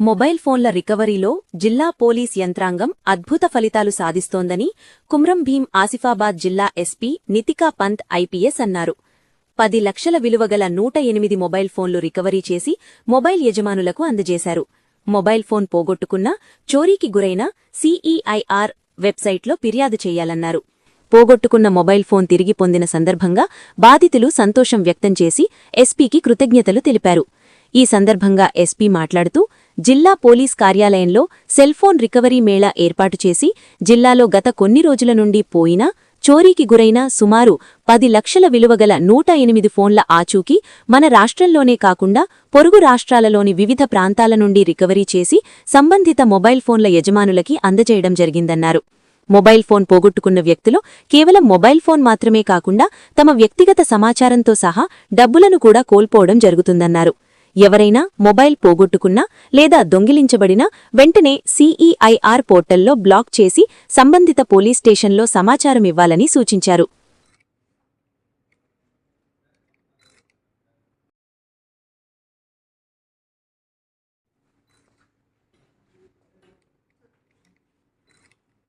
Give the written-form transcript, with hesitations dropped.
Mobile ఫోన్ల రికవరీలో జిల్లా police యంత్రాంగం అద్భుత ఫలితాలు సాధిస్తోందని కుమ్రం భీం ఆసిఫాబాద్ జిల్లా ఎస్పీ నితికా పంత్ ఐపీఎస్ అన్నారు. 10 లక్షల విలువగల 108 మొబైల్ ఫోన్లు రికవరీ చేసి మొబైల్ యజమానులకు అందజేశారు. మొబైల్ ఫోన్ పోగొట్టుకున్నా, చోరీకి గురైన CEIR వెబ్సైట్లో ఫిర్యాదు చేయాలన్నారు. పోగొట్టుకున్న మొబైల్ ఫోన్ తిరిగి పొందిన సందర్భంగా బాధితులు సంతోషం వ్యక్తం చేసి ఎస్పీకి కృతజ్ఞతలు తెలిపారు. ఈ సందర్భంగా ఎస్పీ మాట్లాడుతూ, జిల్లా పోలీస్ కార్యాలయంలో సెల్ఫోన్ రికవరీ మేళా ఏర్పాటు చేసి జిల్లాలో గత కొన్ని రోజుల నుండి పోయినా, చోరీకి గురైన సుమారు 10 లక్షల విలువగల 108 ఫోన్ల ఆచూకీ మన రాష్ట్రంలోనే కాకుండా పొరుగు రాష్ట్రాలలోని వివిధ ప్రాంతాల నుండి రికవరీ చేసి సంబంధిత మొబైల్ ఫోన్ల యజమానులకి అందజేయడం జరిగిందన్నారు. మొబైల్ ఫోన్ పోగొట్టుకున్న వ్యక్తులు కేవలం మొబైల్ ఫోన్ మాత్రమే కాకుండా తమ వ్యక్తిగత సమాచారంతో సహా డబ్బులను కూడా కోల్పోవడం జరుగుతుందన్నారు. ఎవరైనా మొబైల్ పోగొట్టుకున్నా లేదా దొంగిలించబడినా వెంటనే CEIR పోర్టల్లో బ్లాక్ చేసి సంబంధిత పోలీస్ స్టేషన్లో సమాచారం ఇవ్వాలని సూచించారు.